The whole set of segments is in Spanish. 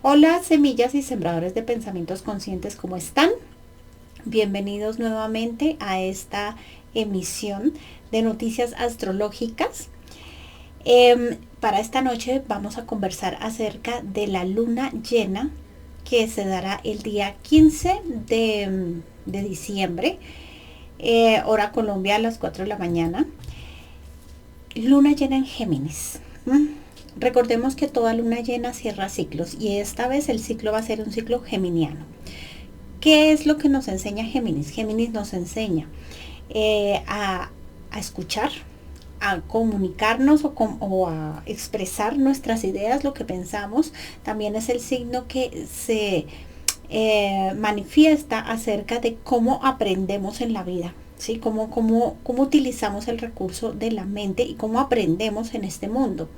Hola, semillas y sembradores de pensamientos conscientes, ¿cómo están? Bienvenidos nuevamente a esta emisión de noticias astrológicas. Para esta noche vamos a conversar acerca de la luna llena que se dará el día 15 de diciembre, hora Colombia a las 4 de la mañana. Luna llena en Géminis. Recordemos que toda luna llena cierra ciclos y esta vez el ciclo va a ser un ciclo geminiano. ¿Qué es lo que nos enseña Géminis? Géminis nos enseña a escuchar, a comunicarnos o a expresar nuestras ideas, lo que pensamos. También es el signo que se manifiesta acerca de cómo aprendemos en la vida. ¿Sí? Cómo utilizamos el recurso de la mente y cómo aprendemos en este mundo.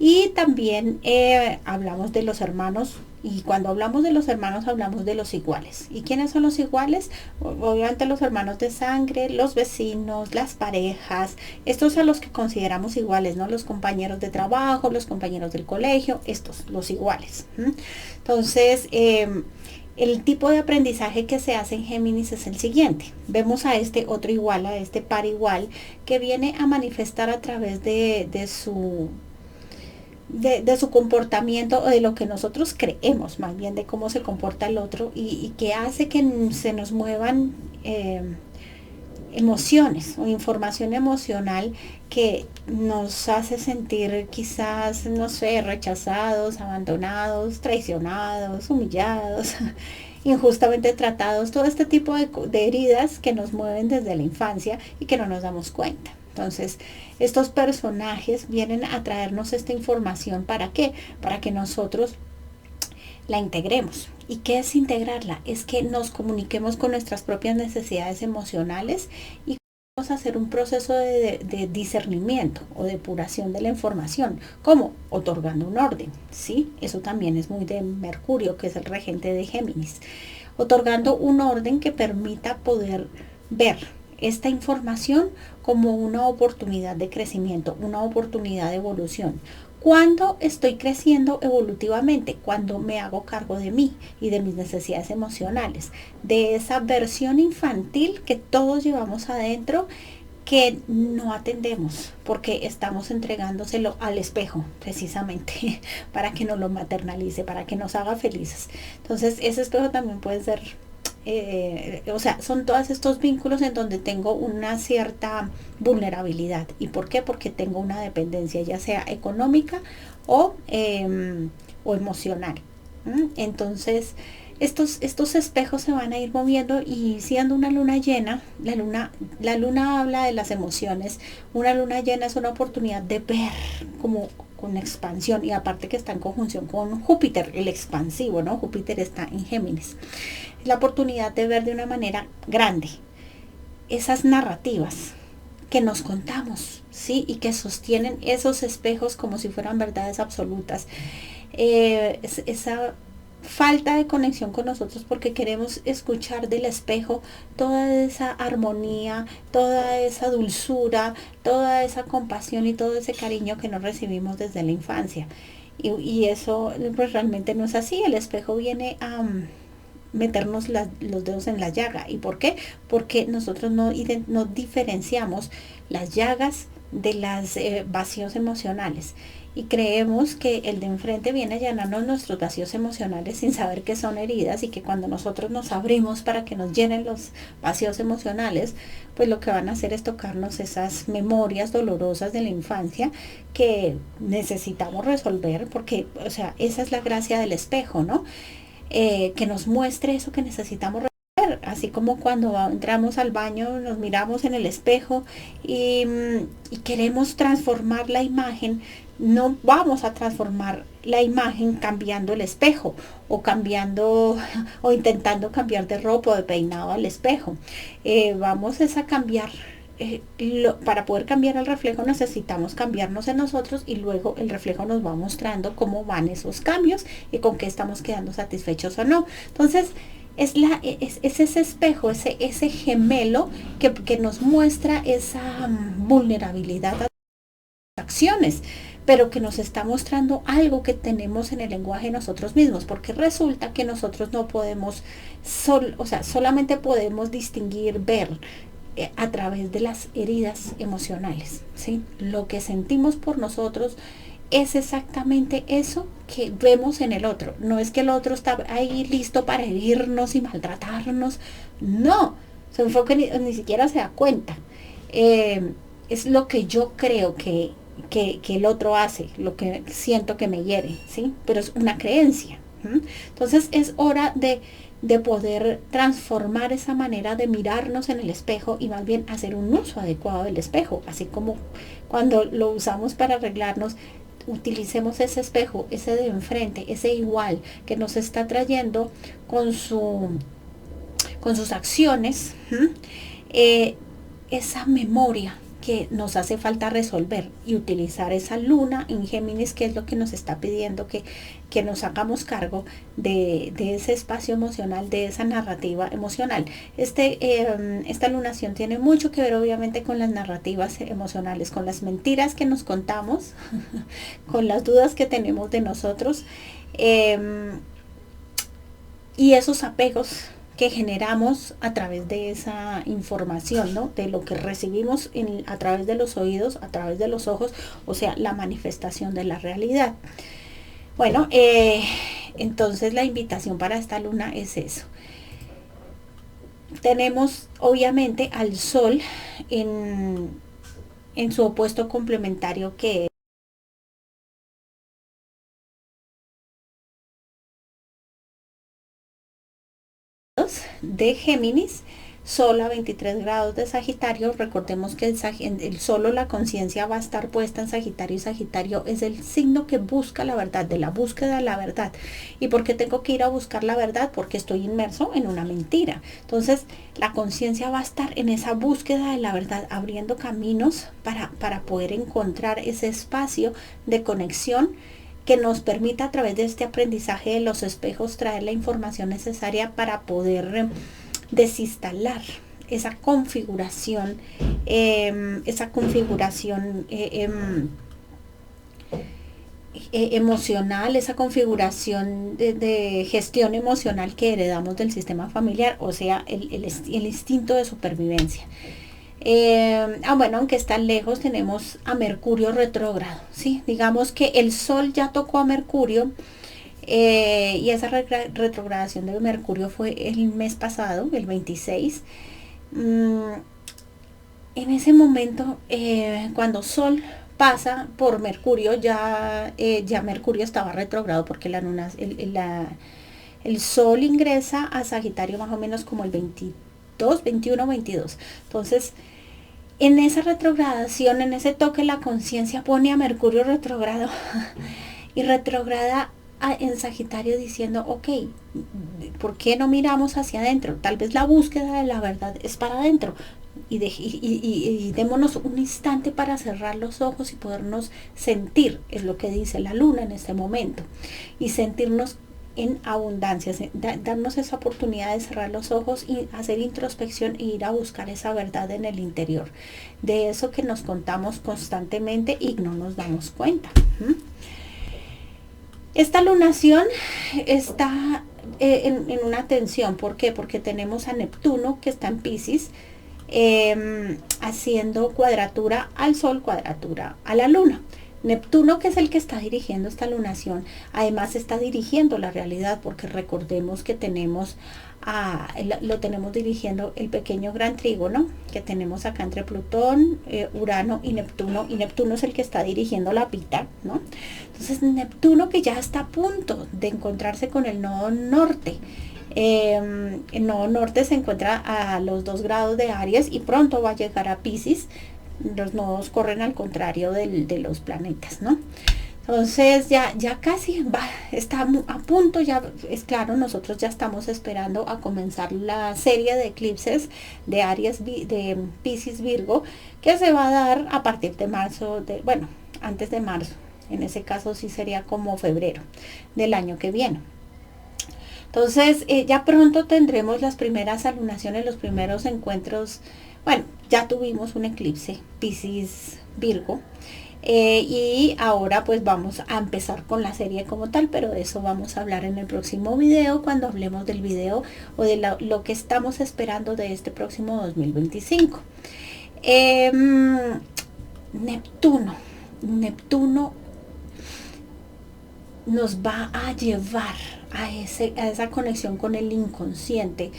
Y también hablamos de los hermanos, y cuando hablamos de los hermanos hablamos de los iguales. ¿Y quiénes son los iguales? Obviamente los hermanos de sangre, los vecinos, las parejas, estos son los que consideramos iguales, ¿no? Los compañeros de trabajo, los compañeros del colegio, estos, los iguales. Entonces, el tipo de aprendizaje que se hace en Géminis es el siguiente. Vemos a este otro igual, a este par igual, que viene a manifestar a través de su comportamiento o de lo que nosotros creemos, más bien de cómo se comporta el otro y que hace que se nos muevan emociones o información emocional que nos hace sentir quizás, no sé, rechazados, abandonados, traicionados, humillados, injustamente tratados, todo este tipo de heridas que nos mueven desde la infancia y que no nos damos cuenta. Entonces, estos personajes vienen a traernos esta información. ¿Para qué? Para que nosotros la integremos. ¿Y qué es integrarla? Es que nos comuniquemos con nuestras propias necesidades emocionales y vamos a hacer un proceso de discernimiento o depuración de la información. ¿Cómo? Otorgando un orden. ¿Sí? Eso también es muy de Mercurio, que es el regente de Géminis. Otorgando un orden que permita poder ver esta información como una oportunidad de crecimiento, una oportunidad de evolución. ¿Cuándo estoy creciendo evolutivamente? Cuando me hago cargo de mí y de mis necesidades emocionales, de esa versión infantil que todos llevamos adentro, que no atendemos porque estamos entregándoselo al espejo precisamente para que nos lo maternalice, para que nos haga felices. Entonces ese espejo también puede ser o sea, son todos estos vínculos en donde tengo una cierta vulnerabilidad. ¿Y por qué? Porque tengo una dependencia, ya sea económica o emocional. Entonces, estos espejos se van a ir moviendo y siendo una luna llena, la luna habla de las emociones. Una luna llena es una oportunidad de ver como con expansión, y aparte que está en conjunción con Júpiter, el expansivo, ¿no? Júpiter está en Géminis. Es la oportunidad de ver de una manera grande esas narrativas que nos contamos, ¿sí? Y que sostienen esos espejos como si fueran verdades absolutas. Esa falta de conexión con nosotros porque queremos escuchar del espejo toda esa armonía, toda esa dulzura, toda esa compasión y todo ese cariño que nos recibimos desde la infancia. Y eso pues realmente no es así. El espejo viene a meternos los dedos en la llaga. ¿Y por qué? Porque nosotros no diferenciamos las llagas de los vacíos emocionales y creemos que el de enfrente viene a llenarnos nuestros vacíos emocionales sin saber que son heridas, y que cuando nosotros nos abrimos para que nos llenen los vacíos emocionales, pues lo que van a hacer es tocarnos esas memorias dolorosas de la infancia que necesitamos resolver, porque, o sea, esa es la gracia del espejo, ¿no? Que nos muestre eso que necesitamos resolver, así como cuando entramos al baño, nos miramos en el espejo y queremos transformar la imagen. No vamos a transformar la imagen cambiando el espejo o cambiando o intentando cambiar de ropa o de peinado al espejo. Vamos a cambiar. Para poder cambiar el reflejo necesitamos cambiarnos en nosotros, y luego el reflejo nos va mostrando cómo van esos cambios y con qué estamos quedando satisfechos o no. Entonces es ese espejo, ese gemelo que nos muestra esa vulnerabilidad a acciones, pero que nos está mostrando algo que tenemos en el lenguaje de nosotros mismos, porque resulta que nosotros no podemos, solamente podemos distinguir, ver a través de las heridas emocionales, ¿sí? Lo que sentimos por nosotros es exactamente eso que vemos en el otro. No es que el otro está ahí listo para herirnos y maltratarnos. No, su enfoque ni siquiera se da cuenta. Es lo que yo creo que el otro hace, lo que siento que me hiere, ¿sí? Pero es una creencia. Entonces es hora de poder transformar esa manera de mirarnos en el espejo y más bien hacer un uso adecuado del espejo, así como cuando lo usamos para arreglarnos, utilicemos ese espejo, ese de enfrente, ese igual que nos está trayendo con sus acciones, esa memoria que nos hace falta resolver y utilizar esa luna en Géminis, que es lo que nos está pidiendo que nos hagamos cargo de ese espacio emocional, de esa narrativa emocional. Esta lunación tiene mucho que ver obviamente con las narrativas emocionales, con las mentiras que nos contamos, con las dudas que tenemos de nosotros, y esos apegos que generamos a través de esa información, ¿no? De lo que recibimos a través de los oídos, a través de los ojos, o sea, la manifestación de la realidad. Bueno, entonces la invitación para esta luna es eso. Tenemos obviamente al Sol en su opuesto complementario, que de Géminis, Sol a 23 grados de Sagitario. Recordemos que solo la conciencia va a estar puesta en Sagitario, y Sagitario es el signo que busca la verdad, de la búsqueda de la verdad. ¿Y por qué tengo que ir a buscar la verdad? Porque estoy inmerso en una mentira. Entonces la conciencia va a estar en esa búsqueda de la verdad, abriendo caminos para poder encontrar ese espacio de conexión que nos permita, a través de este aprendizaje de los espejos, traer la información necesaria para poder desinstalar esa configuración, emocional, esa configuración de gestión emocional que heredamos del sistema familiar, o sea, el instinto de supervivencia. Bueno, aunque está lejos, tenemos a Mercurio retrógrado, ¿sí? Digamos que el Sol ya tocó a Mercurio, y esa retrogradación de Mercurio fue el mes pasado, el 26. En ese momento, cuando Sol pasa por Mercurio, ya Mercurio estaba retrógrado, porque el Sol ingresa a Sagitario más o menos como el 22, 21, 22. Entonces, en esa retrogradación, en ese toque, la conciencia pone a Mercurio retrógrado y retrograda en Sagitario, diciendo, ok, ¿por qué no miramos hacia adentro? Tal vez la búsqueda de la verdad es para adentro. Y démonos un instante para cerrar los ojos y podernos sentir, es lo que dice la luna en este momento, y sentirnos en abundancia, darnos esa oportunidad de cerrar los ojos y hacer introspección e ir a buscar esa verdad en el interior, de eso que nos contamos constantemente y no nos damos cuenta. Esta lunación está en una tensión. ¿Por qué? Porque tenemos a Neptuno, que está en Piscis, haciendo cuadratura al Sol, cuadratura a la Luna. Neptuno, que es el que está dirigiendo esta lunación, además está dirigiendo la realidad, porque recordemos que lo tenemos dirigiendo el pequeño gran trígono que tenemos acá entre Plutón, Urano y Neptuno es el que está dirigiendo la pita, ¿no? Entonces Neptuno, que ya está a punto de encontrarse con el nodo norte. El nodo norte se encuentra a los 2 grados de Aries y pronto va a llegar a Piscis. Los nodos corren al contrario de los planetas, ¿no? Entonces ya casi está a punto, ya es claro, nosotros ya estamos esperando a comenzar la serie de eclipses de Aries, de Piscis, Virgo, que se va a dar a partir de marzo, antes de marzo. En ese caso sí sería como febrero del año que viene. Entonces ya pronto tendremos las primeras alunaciones, los primeros encuentros. Bueno, ya tuvimos un eclipse Piscis Virgo, Y ahora pues vamos a empezar con la serie como tal, pero de eso vamos a hablar en el próximo video, cuando hablemos del video o de lo que estamos esperando de este próximo 2025. Neptuno. Neptuno nos va a llevar a esa conexión con el inconsciente,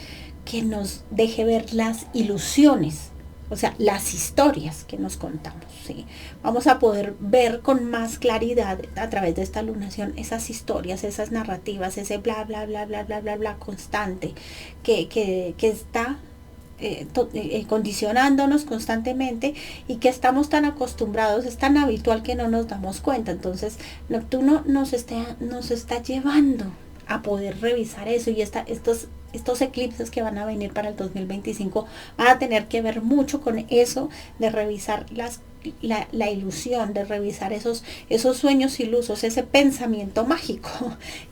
que nos deje ver las ilusiones, o sea, las historias que nos contamos, ¿sí? Vamos a poder ver con más claridad a través de esta lunación esas historias, esas narrativas, ese bla, bla, bla, bla, bla, bla, bla constante que está condicionándonos constantemente y que estamos tan acostumbrados, es tan habitual que no nos damos cuenta. Entonces Neptuno nos está llevando a poder revisar eso, y estos eclipses que van a venir para el 2025 van a tener que ver mucho con eso, de revisar la ilusión, de revisar esos sueños ilusos, ese pensamiento mágico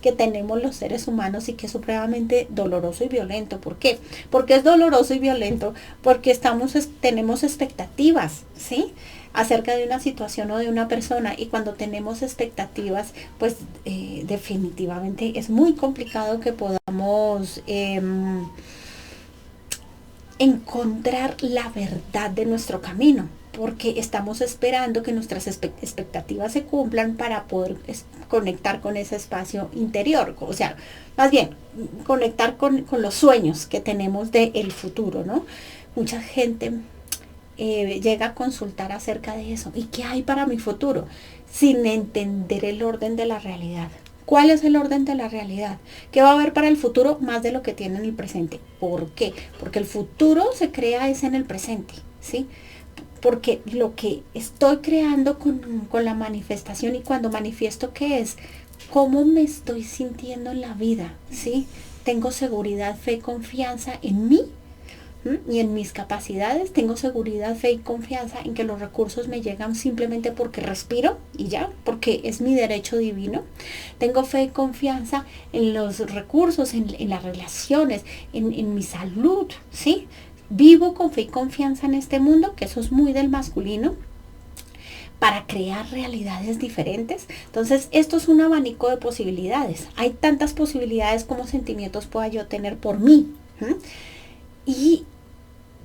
que tenemos los seres humanos y que es supremamente doloroso y violento. ¿Por qué? Porque es doloroso y violento porque tenemos expectativas, ¿sí?, acerca de una situación o de una persona, y cuando tenemos expectativas, pues definitivamente es muy complicado que podamos encontrar la verdad de nuestro camino, porque estamos esperando que nuestras expectativas se cumplan para poder conectar con ese espacio interior, o sea, más bien conectar con los sueños que tenemos del futuro, ¿no? Mucha gente llega a consultar acerca de eso. ¿Y qué hay para mi futuro? Sin entender el orden de la realidad. ¿Cuál es el orden de la realidad? ¿Qué va a haber para el futuro más de lo que tiene en el presente? ¿Por qué? Porque el futuro se crea es en el presente, ¿sí? Porque lo que estoy creando con la manifestación, y cuando manifiesto, ¿qué es? ¿Cómo me estoy sintiendo en la vida? ¿Sí? ¿Tengo seguridad, fe y confianza en mí y en mis capacidades? ¿Tengo seguridad, fe y confianza en que los recursos me llegan simplemente porque respiro y ya, porque es mi derecho divino? ¿Tengo fe y confianza en los recursos, en las relaciones, en mi salud? ¿Sí? Vivo con fe y confianza en este mundo, que eso es muy del masculino, para crear realidades diferentes. Entonces, esto es un abanico de posibilidades. Hay tantas posibilidades como sentimientos pueda yo tener por mí. Y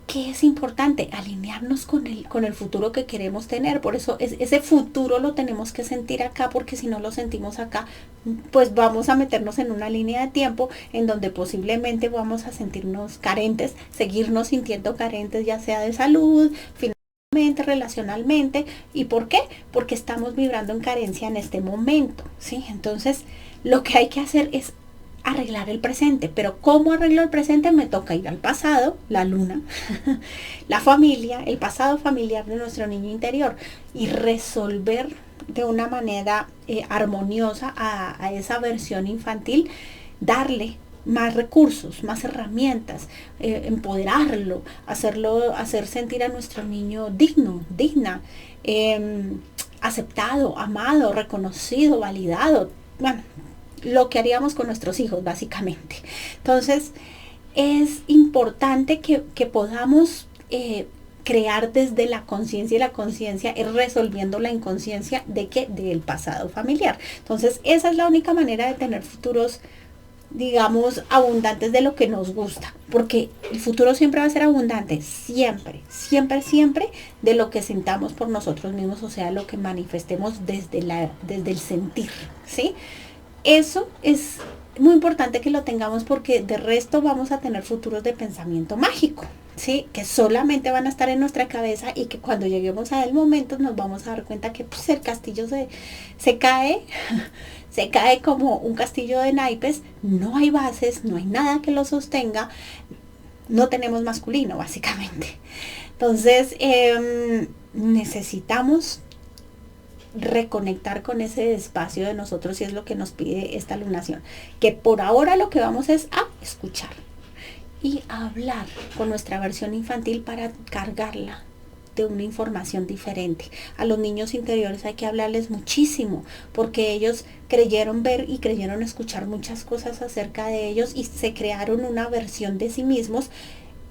¿qué es importante? Alinearnos con el futuro que queremos tener. Por eso ese futuro lo tenemos que sentir acá, porque si no lo sentimos acá, pues vamos a meternos en una línea de tiempo en donde posiblemente vamos a sentirnos carentes, seguirnos sintiendo carentes, ya sea de salud, financieramente, relacionalmente. ¿Y por qué? Porque estamos vibrando en carencia en este momento, ¿sí? Entonces, lo que hay que hacer es arreglar el presente. Pero ¿cómo arreglo el presente? Me toca ir al pasado, la luna, la familia, el pasado familiar de nuestro niño interior, y resolver de una manera armoniosa a esa versión infantil, darle más recursos, más herramientas, empoderarlo, hacer sentir a nuestro niño digna, aceptado, amado, reconocido, validado. Bueno, lo que haríamos con nuestros hijos, básicamente. Entonces, es importante que podamos crear desde la conciencia, y la conciencia es resolviendo la inconsciencia de que del pasado familiar. Entonces, esa es la única manera de tener futuros, digamos, abundantes de lo que nos gusta, porque el futuro siempre va a ser abundante, siempre, siempre, siempre, de lo que sintamos por nosotros mismos, o sea, lo que manifestemos desde el sentir, ¿sí? Eso es muy importante que lo tengamos, porque de resto vamos a tener futuros de pensamiento mágico, ¿sí? Que solamente van a estar en nuestra cabeza, y que cuando lleguemos a el momento nos vamos a dar cuenta que pues, el castillo se cae, se cae como un castillo de naipes, no hay bases, no hay nada que lo sostenga, no tenemos masculino, básicamente. Entonces, necesitamos reconectar con ese espacio de nosotros, y es lo que nos pide esta lunación, que por ahora lo que vamos es a escuchar y a hablar con nuestra versión infantil para cargarla de una información diferente. A los niños interiores hay que hablarles muchísimo, porque ellos creyeron ver y creyeron escuchar muchas cosas acerca de ellos, y se crearon una versión de sí mismos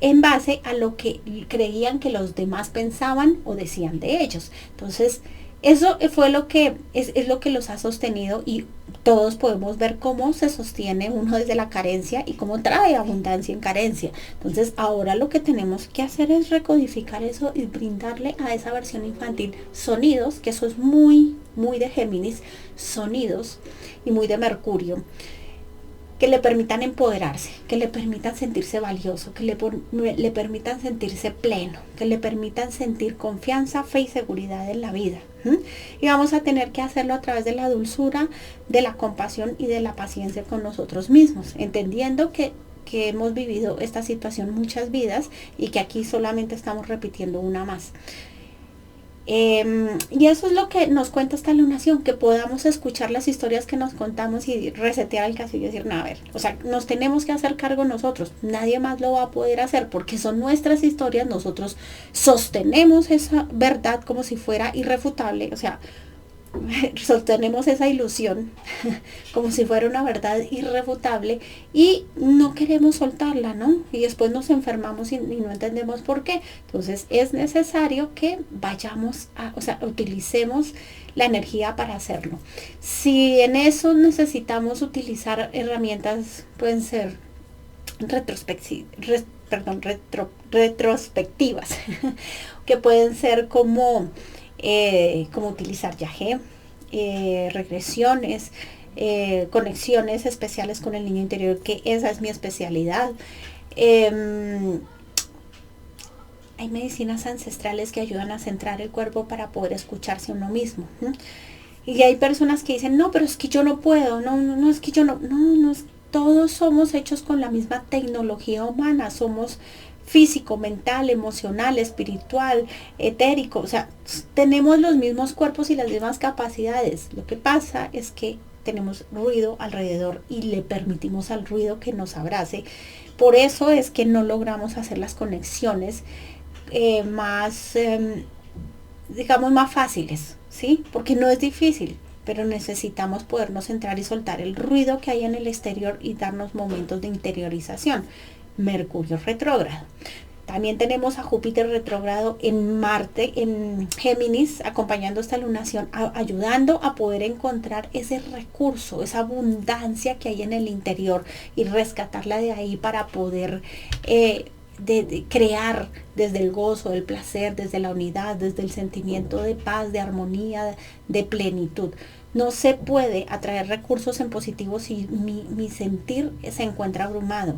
en base a lo que creían que los demás pensaban o decían de ellos. Entonces, Eso fue lo que es lo que los ha sostenido, y todos podemos ver cómo se sostiene uno desde la carencia y cómo trae abundancia en carencia. Entonces ahora lo que tenemos que hacer es recodificar eso y brindarle a esa versión infantil sonidos, que eso es muy, muy de Géminis, sonidos, y muy de Mercurio, que le permitan empoderarse, que le permitan sentirse valioso, que le permitan sentirse pleno, que le permitan sentir confianza, fe y seguridad en la vida. Y vamos a tener que hacerlo a través de la dulzura, de la compasión y de la paciencia con nosotros mismos, entendiendo que hemos vivido esta situación muchas vidas y que aquí solamente estamos repitiendo una más. Y eso es lo que nos cuenta esta lunación, que podamos escuchar las historias que nos contamos y resetear el casillo y decir, no, a ver, o sea, nos tenemos que hacer cargo nosotros, nadie más lo va a poder hacer porque son nuestras historias, nosotros sostenemos esa verdad como si fuera irrefutable, o sea, sostenemos esa ilusión como si fuera una verdad irrefutable y no queremos soltarla, ¿no? Y después nos enfermamos y no entendemos por qué. Entonces es necesario que vayamos o sea, utilicemos la energía para hacerlo. Si en eso necesitamos utilizar herramientas, pueden ser retrospectivas, que pueden ser como utilizar yagé, regresiones, conexiones especiales con el niño interior, que esa es mi especialidad. Hay medicinas ancestrales que ayudan a centrar el cuerpo para poder escucharse a uno mismo. Y hay personas que dicen, no, pero es que yo no puedo, no, es que yo no, todos somos hechos con la misma tecnología humana, somos físico, mental, emocional, espiritual, etérico, o sea, tenemos los mismos cuerpos y las mismas capacidades. Lo que pasa es que tenemos ruido alrededor y le permitimos al ruido que nos abrace. Por eso es que no logramos hacer las conexiones digamos, más fáciles, ¿sí? Porque no es difícil, pero necesitamos podernos centrar y soltar el ruido que hay en el exterior y darnos momentos de interiorización. Mercurio retrógrado. También tenemos a Júpiter retrógrado en Marte, en Géminis, acompañando esta lunación, ayudando a poder encontrar ese recurso, esa abundancia que hay en el interior y rescatarla de ahí para poder de crear desde el gozo, el placer, desde la unidad, desde el sentimiento de paz, de armonía, de plenitud. No se puede atraer recursos en positivo si mi sentir se encuentra abrumado.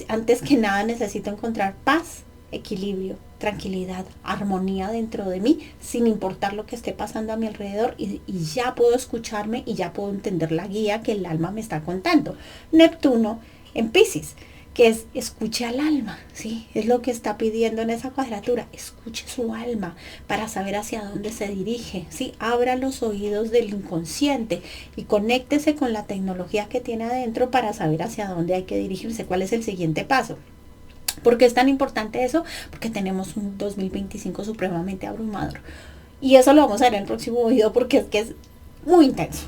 Antes que nada necesito encontrar paz, equilibrio, tranquilidad, armonía dentro de mí, sin importar lo que esté pasando a mi alrededor, y ya puedo escucharme y ya puedo entender la guía que el alma me está contando. Neptuno en Piscis, que es escuche al alma, ¿sí? Es lo que está pidiendo en esa cuadratura, escuche su alma para saber hacia dónde se dirige, ¿sí? Abra los oídos del inconsciente y conéctese con la tecnología que tiene adentro para saber hacia dónde hay que dirigirse, cuál es el siguiente paso. ¿Por qué es tan importante eso? Porque tenemos un 2025 supremamente abrumador. Y eso lo vamos a ver en el próximo video porque es que es muy intenso,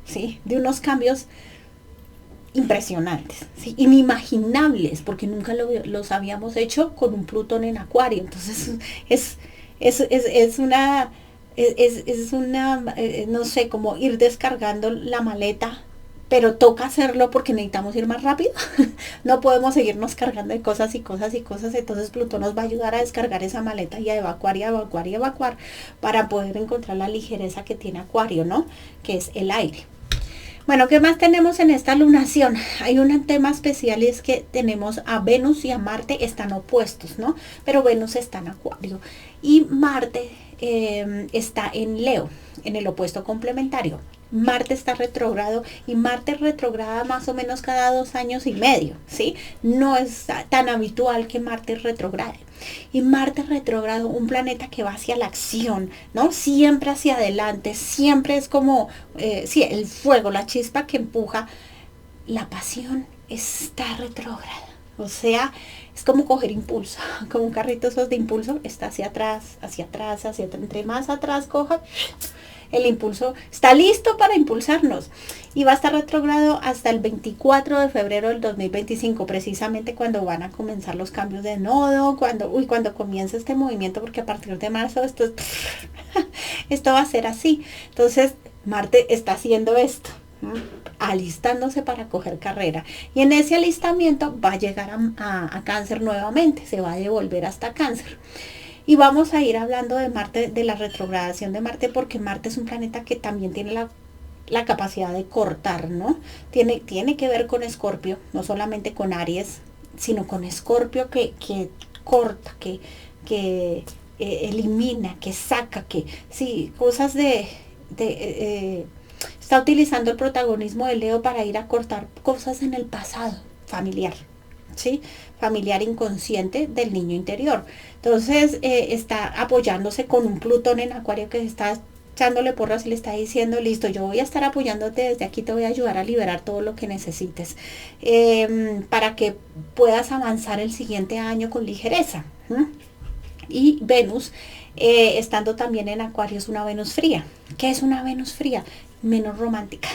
¿sí? De unos cambios impresionantes, ¿sí? Inimaginables, porque nunca los habíamos hecho con un Plutón en Acuario. Entonces es una, no sé, como ir descargando la maleta, pero toca hacerlo porque necesitamos ir más rápido. No podemos seguirnos cargando de cosas y cosas y cosas. Entonces Plutón nos va a ayudar a descargar esa maleta y a evacuar y a evacuar y a evacuar para poder encontrar la ligereza que tiene Acuario, ¿no? Que es el aire. Bueno, ¿qué más tenemos en esta lunación? Hay un tema especial, y es que tenemos a Venus y a Marte, están opuestos, ¿no? Pero Venus está en Acuario y Marte está en Leo, en el opuesto complementario. Marte está retrógrado y Marte retrograda más o menos cada 2 años y medio, ¿sí? No es tan habitual que Marte retrograde. Y Marte retrógrado, un planeta que va hacia la acción, ¿no? Siempre hacia adelante, siempre es como, sí, el fuego, la chispa que empuja. La pasión está retrógrada, o sea, es como coger impulso, como un carrito esos de impulso, está hacia atrás, hacia atrás, hacia atrás. Entre más atrás coja, el impulso está listo para impulsarnos y va a estar retrógrado hasta el 24 de febrero del 2025, precisamente cuando van a comenzar los cambios de nodo, cuando comienza este movimiento, porque a partir de marzo esto va a ser así. Entonces, Marte está haciendo esto, alistándose para coger carrera, y en ese alistamiento va a llegar a Cáncer nuevamente, se va a devolver hasta Cáncer. Y vamos a ir hablando de Marte, de la retrogradación de Marte, porque Marte es un planeta que también tiene la capacidad de cortar, ¿no? Tiene que ver con Escorpio, no solamente con Aries, sino con Escorpio que corta, que elimina, que saca, que sí, cosas está utilizando el protagonismo de Leo para ir a cortar cosas en el pasado familiar, ¿sí? Familiar inconsciente del niño interior. Entonces está apoyándose con un Plutón en Acuario que está echándole porras y le está diciendo, listo, yo voy a estar apoyándote desde aquí, te voy a ayudar a liberar todo lo que necesites para que puedas avanzar el siguiente año con ligereza. Y Venus, estando también en Acuario, es una Venus fría. ¿Qué es una Venus fría? Menos romántica.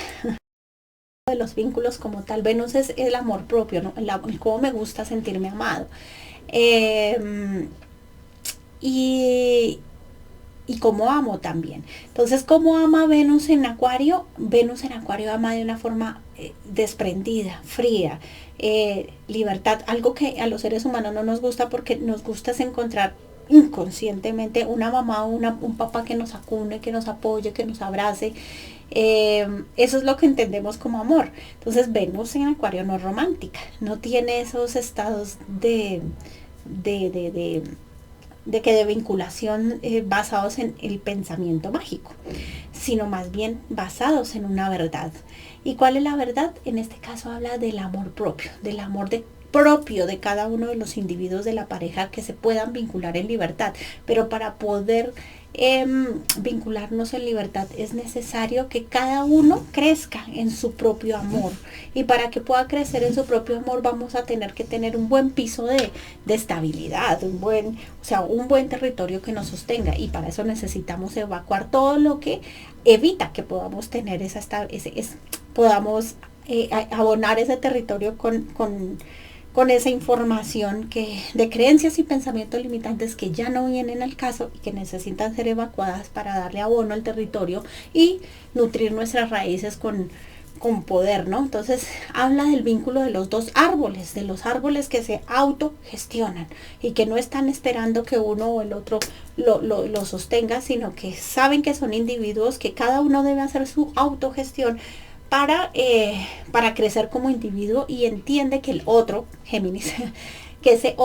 De los vínculos como tal, Venus es el amor propio, ¿no? El cómo me gusta sentirme amado. Y cómo amo también. Entonces, ¿cómo ama Venus en Acuario? Venus en Acuario ama de una forma desprendida, fría, libertad, algo que a los seres humanos no nos gusta, porque nos gusta es encontrar inconscientemente una mamá o un papá que nos acune, que nos apoye, que nos abrace. Eso es lo que entendemos como amor. Entonces Venus en Acuario no es romántica, no tiene esos estados de vinculación basados en el pensamiento mágico, sino más bien basados en una verdad. ¿Y cuál es la verdad? En este caso habla del amor propio, del amor propio de cada uno de los individuos de la pareja, que se puedan vincular en libertad. Pero para poder vincularnos en libertad es necesario que cada uno crezca en su propio amor, y para que pueda crecer en su propio amor vamos a tener que tener un buen piso de estabilidad, un buen territorio que nos sostenga, y para eso necesitamos evacuar todo lo que evita que podamos tener podamos abonar ese territorio con esa información de creencias y pensamientos limitantes que ya no vienen al caso y que necesitan ser evacuadas para darle abono al territorio y nutrir nuestras raíces con poder, ¿no? Entonces habla del vínculo de los dos árboles, de los árboles que se autogestionan y que no están esperando que uno o el otro lo sostenga, sino que saben que son individuos, que cada uno debe hacer su autogestión para crecer como individuo, y entiende que el otro, Géminis, que ese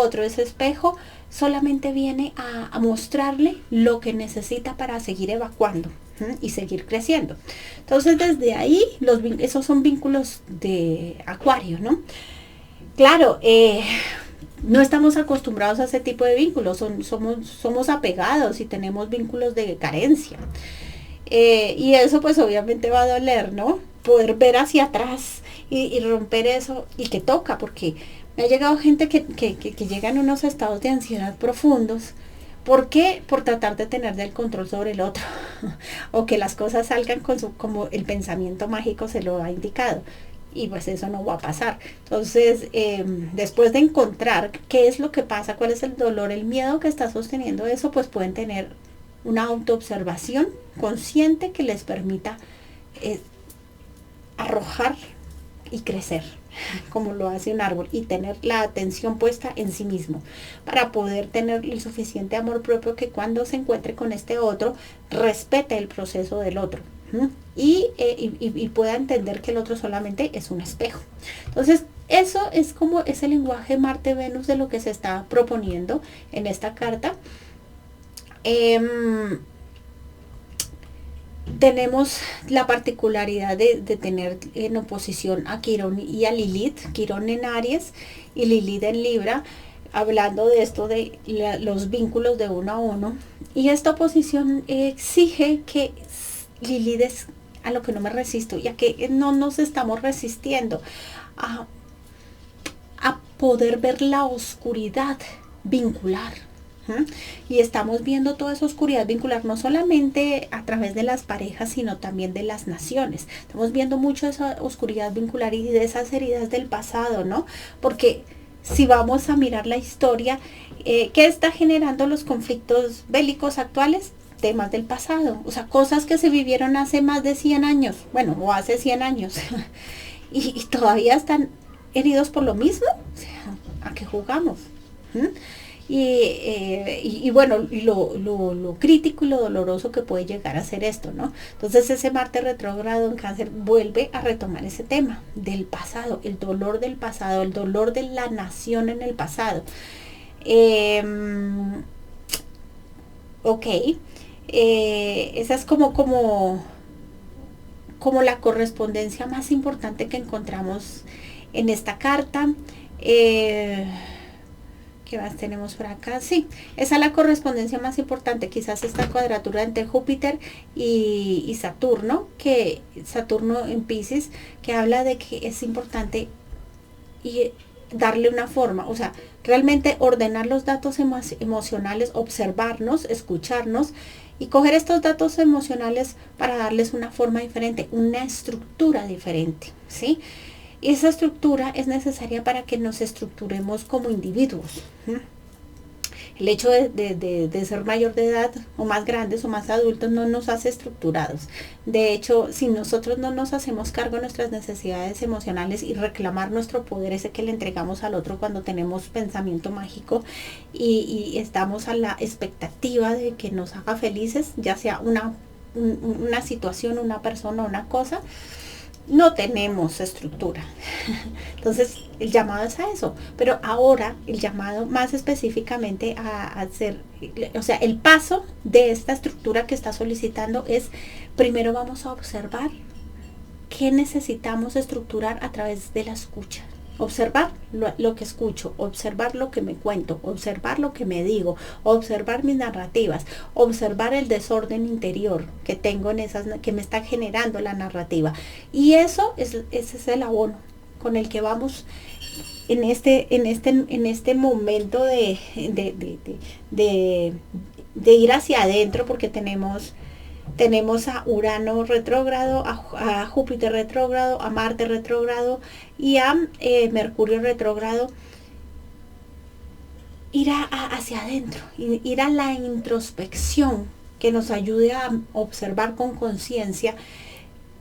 espejo, solamente viene a mostrarle lo que necesita para seguir evacuando y seguir creciendo. Entonces desde ahí, esos son vínculos de Acuario, ¿no? Claro, no estamos acostumbrados a ese tipo de vínculos, somos apegados y tenemos vínculos de carencia. Y eso pues obviamente va a doler, ¿no? Poder ver hacia atrás y romper eso, y que toca, porque me ha llegado gente que llega en unos estados de ansiedad profundos. ¿Por qué? Por tratar de tener el control sobre el otro o que las cosas salgan como el pensamiento mágico se lo ha indicado, y pues eso no va a pasar. Entonces después de encontrar qué es lo que pasa, cuál es el dolor, el miedo que está sosteniendo eso, pues pueden tener una autoobservación consciente que les permita arrojar y crecer como lo hace un árbol, y tener la atención puesta en sí mismo para poder tener el suficiente amor propio que cuando se encuentre con este otro respete el proceso del otro y pueda entender que el otro solamente es un espejo. Entonces eso es como ese lenguaje Marte-Venus de lo que se está proponiendo en esta carta. Tenemos la particularidad de tener en oposición a Quirón y a Lilith, Quirón en Aries y Lilith en Libra, hablando de esto de los vínculos de uno a uno. Y esta oposición exige que Lilith es a lo que no me resisto, ya que no nos estamos resistiendo a poder ver la oscuridad vincular, ¿Mm? Y estamos viendo toda esa oscuridad vincular no solamente a través de las parejas, sino también de las naciones. Estamos viendo mucho esa oscuridad vincular y de esas heridas del pasado, ¿no? Porque si vamos a mirar la historia, ¿qué está generando los conflictos bélicos actuales? Temas del pasado, o sea, cosas que se vivieron hace más de 100 años, bueno, o hace 100 años, y todavía están heridos por lo mismo, o sea, ¿a qué jugamos? ¿Mm? Y bueno, y lo crítico y lo doloroso que puede llegar a ser esto, ¿no? Entonces ese Marte retrógrado en Cáncer vuelve a retomar ese tema del pasado, el dolor del pasado, el dolor de la nación en el pasado. Eh, ok, esa es como la correspondencia más importante que encontramos en esta carta. Eh, ¿Qué más tenemos por acá? Sí, esa es la correspondencia más importante, quizás esta cuadratura entre Júpiter y Saturno, que Saturno en Piscis, que habla de que es importante y darle una forma, o sea, realmente ordenar los datos emocionales, observarnos, escucharnos y coger estos datos emocionales para darles una forma diferente, una estructura diferente, ¿sí? Y esa estructura es necesaria para que nos estructuremos como individuos. El hecho de ser mayor de edad o más grandes o más adultos no nos hace estructurados. De hecho, si nosotros no nos hacemos cargo de nuestras necesidades emocionales y reclamar nuestro poder, ese que le entregamos al otro cuando tenemos pensamiento mágico y estamos a la expectativa de que nos haga felices, ya sea una situación, una persona, una cosa, no tenemos estructura. Entonces, el llamado es a eso. Pero ahora, el llamado más específicamente a hacer, o sea, el paso de esta estructura que está solicitando es, primero vamos a observar qué necesitamos estructurar a través de la escucha. Observar lo que escucho, observar lo que me cuento, observar lo que me digo, observar mis narrativas, observar el desorden interior que tengo en esas, que me está generando la narrativa. Y ese es el abono con el que vamos en este momento de ir hacia adentro, porque tenemos a Urano retrógrado, a Júpiter retrógrado, a Marte retrógrado y a Mercurio retrógrado. Ir hacia adentro, ir a la introspección que nos ayude a observar con conciencia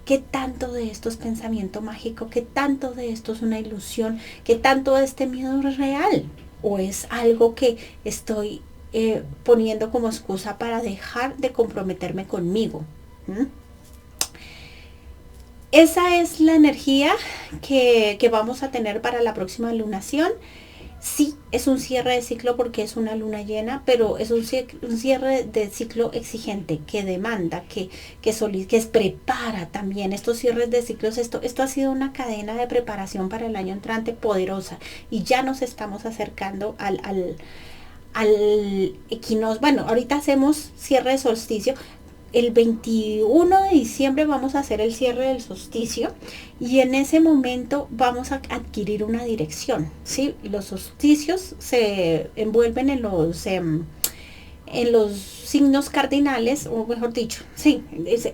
qué tanto de esto es pensamiento mágico, qué tanto de esto es una ilusión, qué tanto de este miedo es real o es algo que estoy poniendo como excusa para dejar de comprometerme conmigo. ¿Mm? Esa es la energía que vamos a tener para la próxima lunación. Sí, es un cierre de ciclo porque es una luna llena, pero es un cierre de ciclo exigente, que demanda, que prepara también. Estos cierres de ciclos, esto ha sido una cadena de preparación para el año entrante poderosa y ya nos estamos acercando al equinoccio. Bueno, ahorita hacemos cierre de solsticio. El 21 de diciembre vamos a hacer el cierre del solsticio y en ese momento vamos a adquirir una dirección, ¿sí? Los solsticios se envuelven en los signos cardinales, o mejor dicho, sí,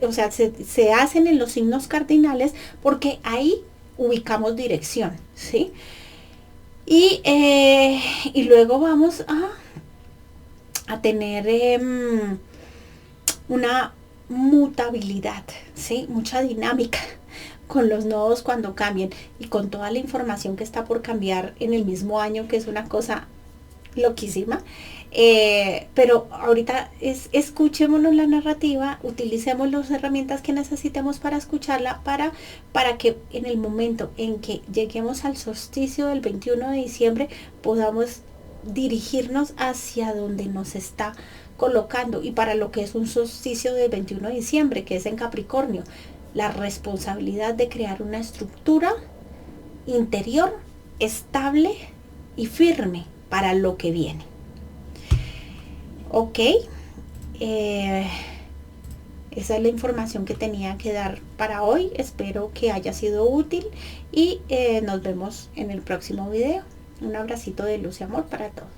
o sea, se hacen en los signos cardinales porque ahí ubicamos dirección, ¿sí? Y luego vamos a tener una mutabilidad, ¿sí? Mucha dinámica con los nodos cuando cambien y con toda la información que está por cambiar en el mismo año, que es una cosa loquísima. Pero ahorita escuchémonos la narrativa, utilicemos las herramientas que necesitemos para escucharla, para que en el momento en que lleguemos al solsticio del 21 de diciembre podamos dirigirnos hacia donde nos está colocando y para lo que es un solsticio del 21 de diciembre, que es en Capricornio, la responsabilidad de crear una estructura interior estable y firme para lo que viene. Ok, esa es la información que tenía que dar para hoy. Espero que haya sido útil y nos vemos en el próximo video. Un abracito de luz y amor para todos.